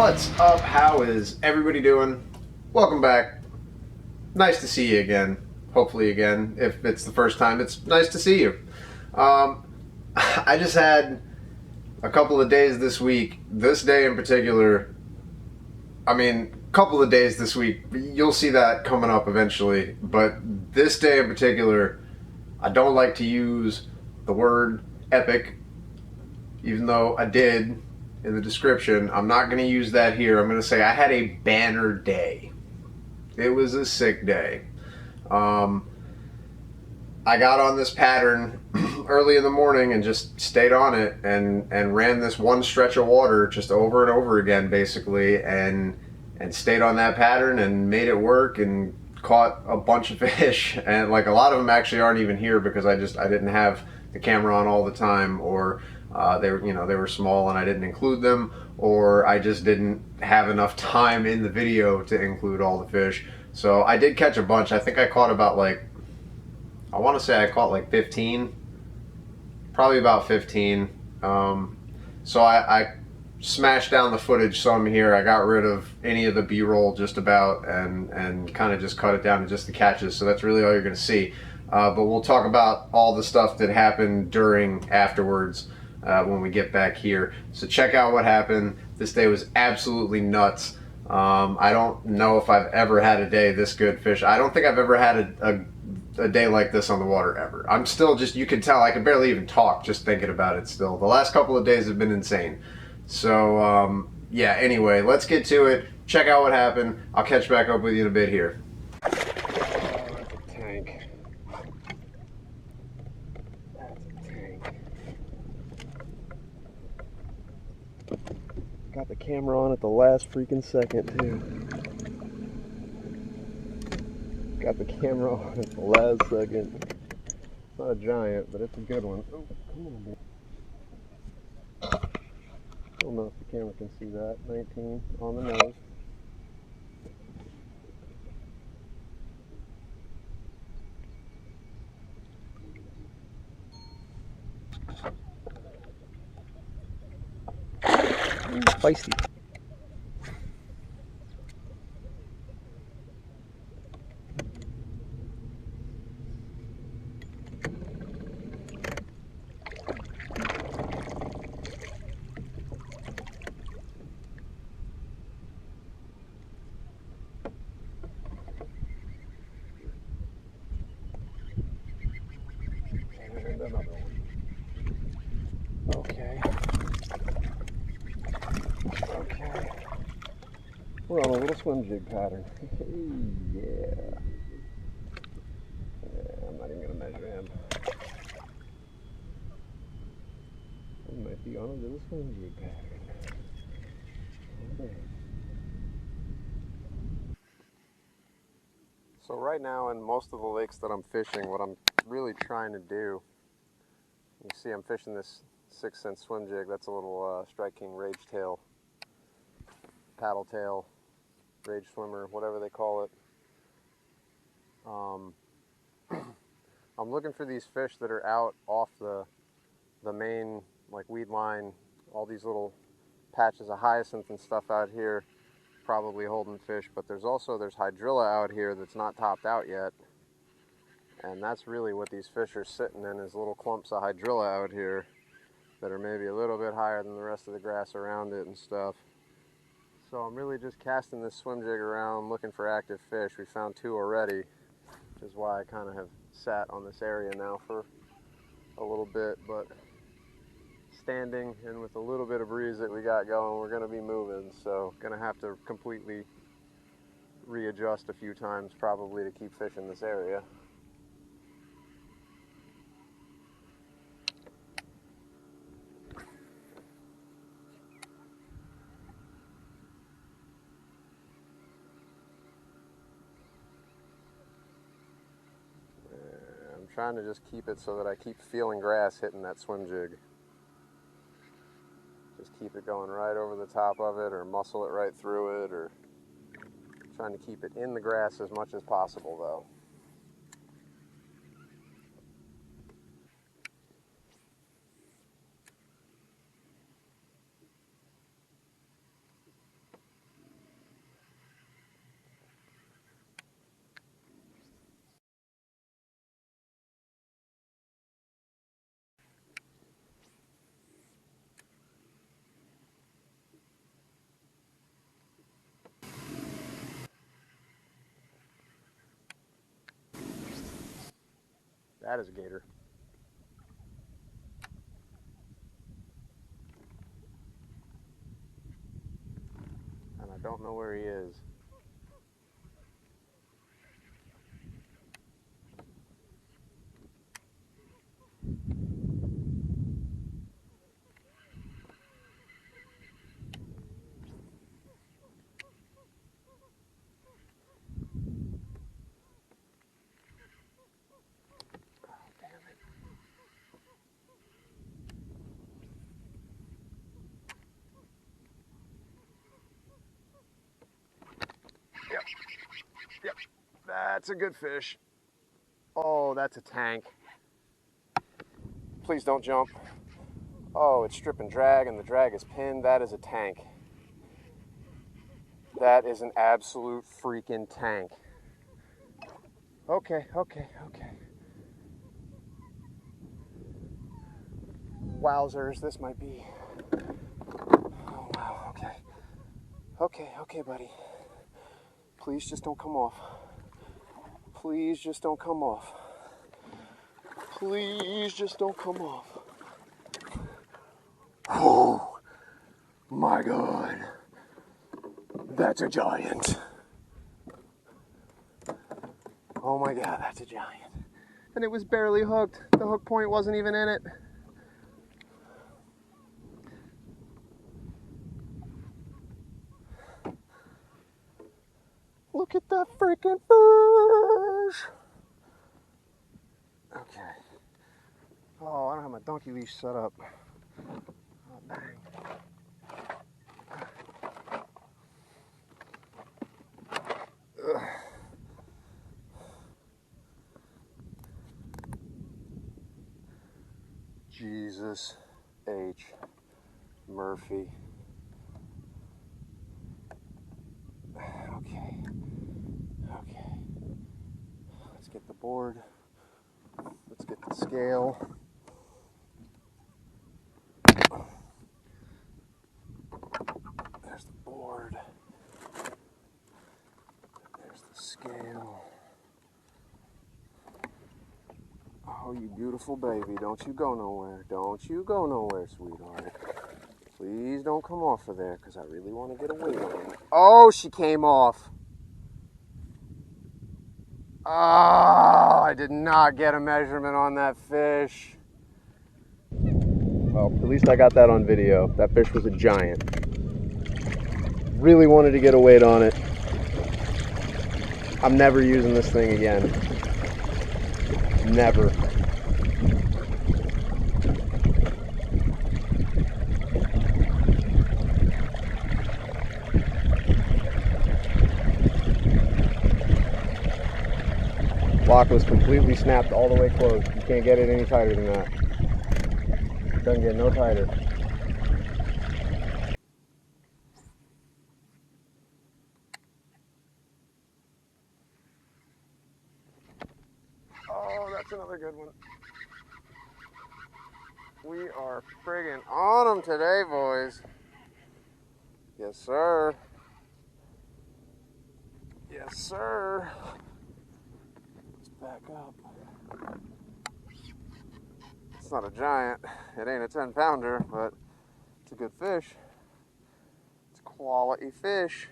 What's up? How is everybody doing? Welcome back. Nice to see you again. Hopefully again. If it's the first time, it's nice to see you. I just had a couple of days this week. This day in particular, couple of days this week. You'll see that coming up eventually. But this day in particular, I don't like to use the word epic, even though I did in the description. I'm not going to use that here. I'm going to say I had a banner day. It was a sick day. I got on this pattern early in the morning and just stayed on it and ran this one stretch of water just over and over again, basically, and stayed on that pattern and made it work and caught a bunch of fish. And like a lot of them actually aren't even here because I didn't have the camera on all the time, or they were small and I didn't include them, or I just didn't have enough time in the video to include all the fish. So I did catch a bunch. I think I caught about I want to say I caught like 15, probably about 15. So I smashed down the footage some here. I got rid of any of the B-roll just about and kind of just cut it down to just the catches. So that's really all you're going to see. But we'll talk about all the stuff that happened afterwards when we get back here. So check out what happened. This day was absolutely nuts. I don't know if I've ever had a day this good fish. I don't think I've ever had a day like this on the water ever. I'm still you can tell I can barely even talk just thinking about it still. The last couple of days have been insane. So yeah, anyway, let's get to it. Check out what happened. I'll catch back up with you in a bit here. Got the camera on at the last freaking second, too. Got the camera on at the last second. It's not a giant, but it's a good one. Oh, come on, man. I don't know if the camera can see that. 19 on the nose. Feisty. And another one. Okay. We're on a little swim jig pattern. Yeah. I'm not even going to measure him. He might be on a little swim jig pattern. Okay. So right now in most of the lakes that I'm fishing, what I'm really trying to do, you see I'm fishing this 6-cent swim jig. That's a little Strike King Rage Tail, paddle tail, Rage Swimmer, whatever they call it. I'm looking for these fish that are out off the main weed line. All these little patches of hyacinth and stuff out here, probably holding fish, but there's hydrilla out here that's not topped out yet, and that's really what these fish are sitting in, is little clumps of hydrilla out here that are maybe a little bit higher than the rest of the grass around it and stuff. So I'm really just casting this swim jig around looking for active fish. We found 2 already, which is why I kind of have sat on this area now for a little bit, but standing and with a little bit of breeze that we got going, we're going to be moving, so going to have to completely readjust a few times probably to keep fish in this area. I'm trying to just keep it so that I keep feeling grass hitting that swim jig. Just keep it going right over the top of it, or muscle it right through it, or trying to keep it in the grass as much as possible though. That is a gator. And I don't know where he is. Yep. Yep. That's a good fish. Oh, that's a tank. Please don't jump. Oh, it's strip and drag, and the drag is pinned. That is a tank. That is an absolute freaking tank. Okay. Wowzers, this might be. Oh, wow, okay. Okay, buddy. Please just don't come off. Please just don't come off. Please just don't come off. Oh, my God. That's a giant. Oh my God, that's a giant. And it was barely hooked. The hook point wasn't even in it. Look at that freaking fish. Okay. Oh, I don't have my donkey leash set up. Oh, dang. Ugh. Jesus H. Murphy. Okay. Let's get the board. Let's get the scale. There's the board. There's the scale. Oh, you beautiful baby. Don't you go nowhere. Don't you go nowhere, sweetheart. Please don't come off of there, because I really want to get a weight on it. Oh, she came off. Oh, I did not get a measurement on that fish. Well, at least I got that on video. That fish was a giant. Really wanted to get a weight on it. I'm never using this thing again. Never. Lock was completely snapped all the way closed. You can't get it any tighter than that. Doesn't get no tighter. Oh, that's another good one. We are friggin' on them today, boys. Yes, sir. Yes, sir. Let's back up. It's not a giant. It ain't a 10-pounder, but it's a good fish. It's quality fish.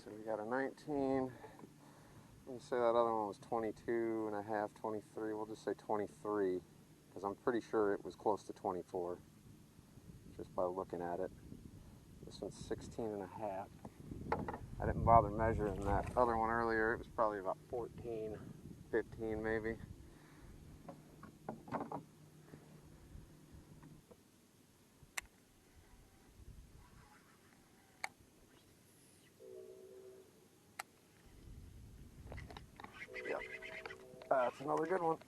So we got a 19. Let me say that other one was 22 and a half, 23. We'll just say 23, because I'm pretty sure it was close to 24, just by looking at it. This one's 16 and a half. I didn't bother measuring that other one earlier. It was probably about 14, 15 maybe. That's another good one.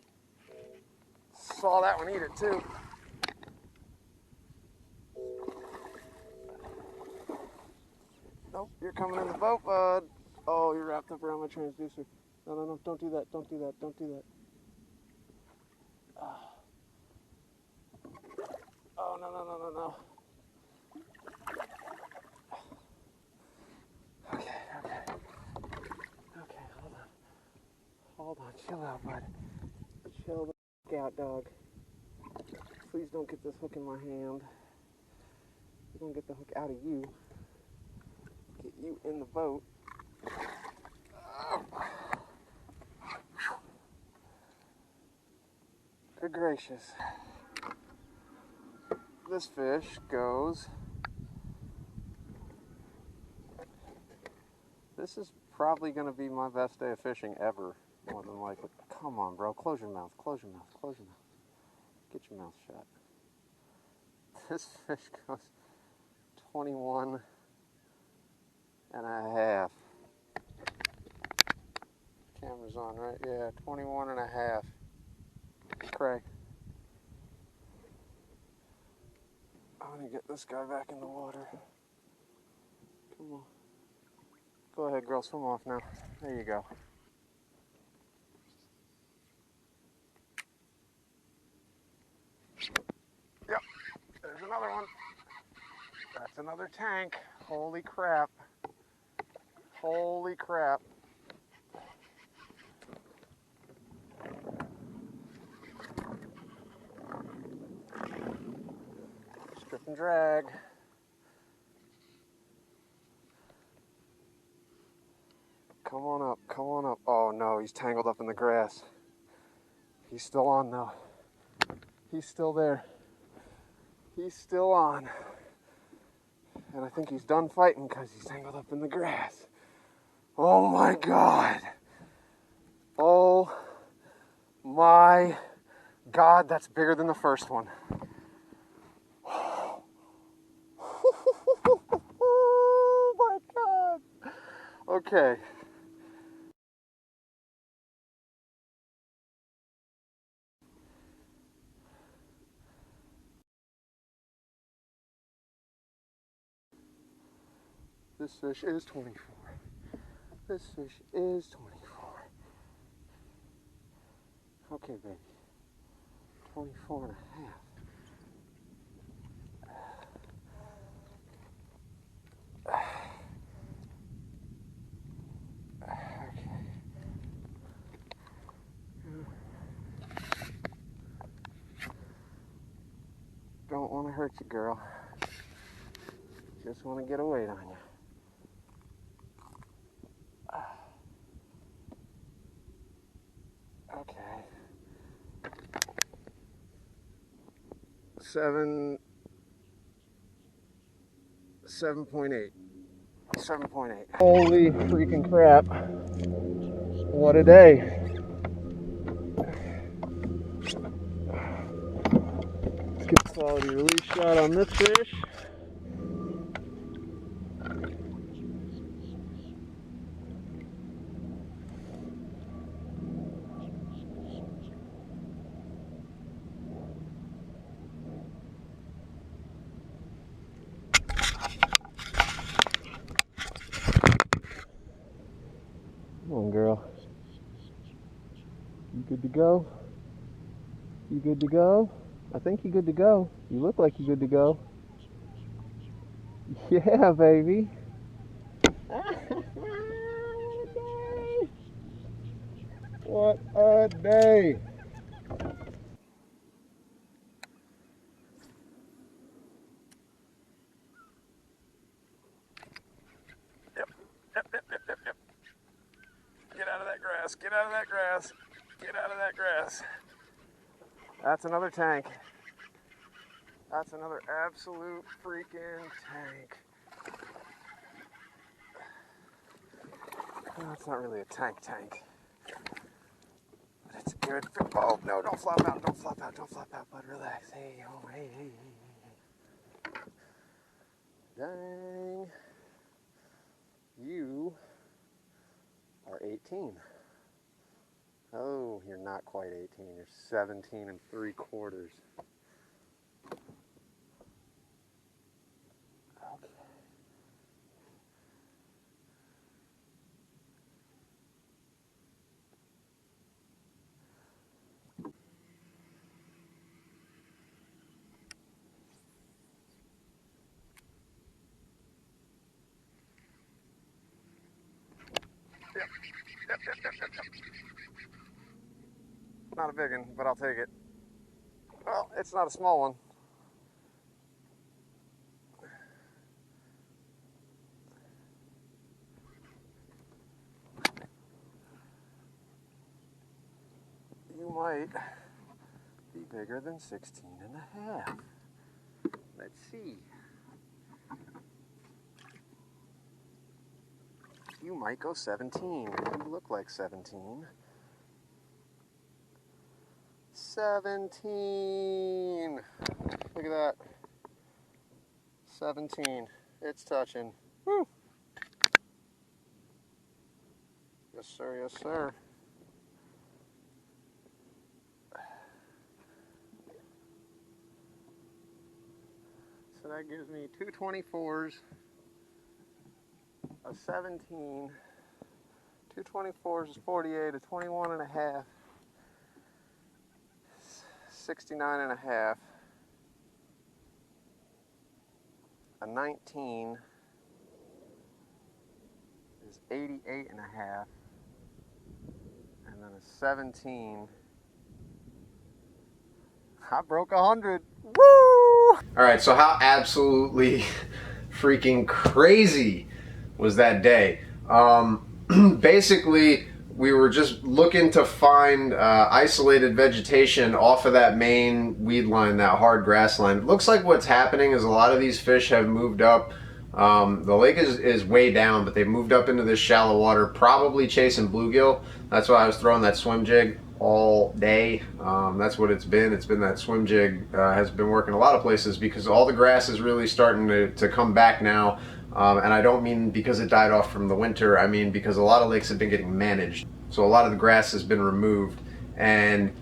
Saw that one eat it too. Nope, you're coming in the boat, bud. Oh, you're wrapped up around my transducer. No, no, no, don't do that, don't do that, don't do that. Oh, no, no, no, no, no. Okay, okay. Okay, hold on. Hold on, chill out, bud. Chill the f*** out, dog. Please don't get this hook in my hand. Don't get the hook out of you. Get you in the boat. Good gracious. This fish goes. This is probably going to be my best day of fishing ever, more than likely. Come on, bro. Close your mouth. Close your mouth. Close your mouth. Get your mouth shut. This fish goes 21 and a half. Camera's on, right? Yeah, 21 and a half. Cray. I'm going to get this guy back in the water. Come on. Go ahead, girl. Swim off now. There you go. Yep. There's another one. That's another tank. Holy crap. Holy crap. Strip and drag. Come on up, come on up. Oh no, he's tangled up in the grass. He's still on though. He's still there. He's still on. And I think he's done fighting because he's tangled up in the grass. Oh my God. Oh my God, that's bigger than the first one. Oh my God. Okay. This fish is 24. This fish is 24. Okay, baby. 24 and a half. Don't want to hurt you, girl. Just want to get a weight on you. Okay. 7.8. 7.8. Holy freaking crap. What a day. Let's get a quality release shot on this fish. Come on, girl. You good to go? You good to go? I think you're good to go. You look like you're good to go. Yeah, baby. What a day. Yep. Get out of that grass. Get out of that grass. Get out of that grass. That's another tank. That's another absolute freaking tank. That's not really a tank, but it's good for. Oh no! Don't flop out! Don't flop out! Don't flop out, bud. Relax. Hey, oh, hey, hey, hey. Dang! You are 18. Oh. Oh, you're not quite 18. You're 17 3/4. Okay. Not a big one, but I'll take it. Well, it's not a small one. You might be bigger than 16 and a half. Let's see. You might go 17. You look like 17. 17. Look at that. 17. It's touching. Woo. Yes, sir. Yes, sir. So that gives me two 24s, a 17. Two 24s is 48, a 21 and a half, 69 and a half, a 19 is 88 and a half, and then a 17. I broke 100. Woo! All right, so how absolutely freaking crazy was that day? Basically, we were just looking to find isolated vegetation off of that main weed line, that hard grass line. It looks like what's happening is a lot of these fish have moved up. The lake is way down, but they've moved up into this shallow water, probably chasing bluegill. That's why I was throwing that swim jig all day. That's what it's been. It's been that swim jig has been working a lot of places because all the grass is really starting to come back now. And I don't mean because it died off from the winter, I mean because a lot of lakes have been getting managed. So a lot of the grass has been removed, and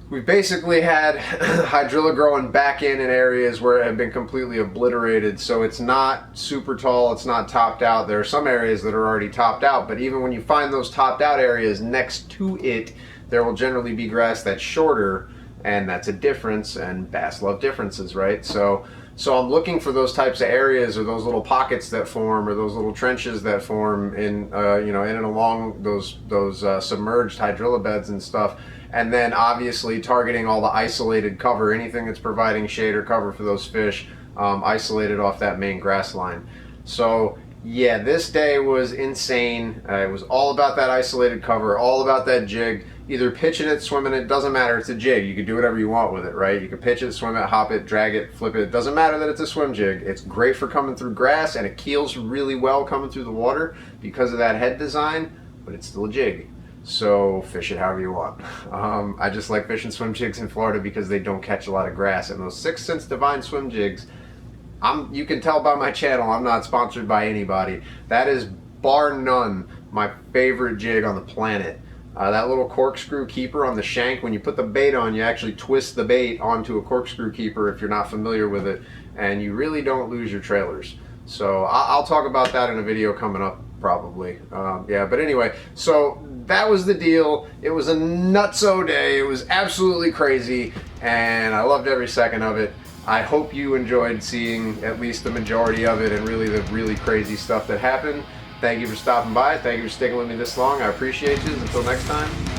we've basically had hydrilla growing back in areas where it had been completely obliterated. So it's not super tall, it's not topped out. There are some areas that are already topped out, but even when you find those topped out areas next to it, there will generally be grass that's shorter, and that's a difference, and bass love differences, right? So I'm looking for those types of areas, or those little pockets that form, or those little trenches that form in, in and along those submerged hydrilla beds and stuff. And then obviously targeting all the isolated cover, anything that's providing shade or cover for those fish, isolated off that main grass line. So yeah, this day was insane. It was all about that isolated cover, all about that jig. Either pitching it, swimming it, doesn't matter, it's a jig. You can do whatever you want with it, right? You can pitch it, swim it, hop it, drag it, flip it. It doesn't matter that it's a swim jig. It's great for coming through grass, and it keels really well coming through the water because of that head design, but it's still a jig. So fish it however you want. I just like fishing swim jigs in Florida because they don't catch a lot of grass. And those 6 Sense Divine swim jigs, you can tell by my channel, I'm not sponsored by anybody. That is bar none my favorite jig on the planet. That little corkscrew keeper on the shank, when you put the bait on, you actually twist the bait onto a corkscrew keeper if you're not familiar with it, and you really don't lose your trailers. So I'll talk about that in a video coming up probably. Yeah, but anyway, so that was the deal. It was a nutso day. It was absolutely crazy, and I loved every second of it. I hope you enjoyed seeing at least the majority of it and really the really crazy stuff that happened. Thank you for stopping by. Thank you for sticking with me this long. I appreciate you. Until next time.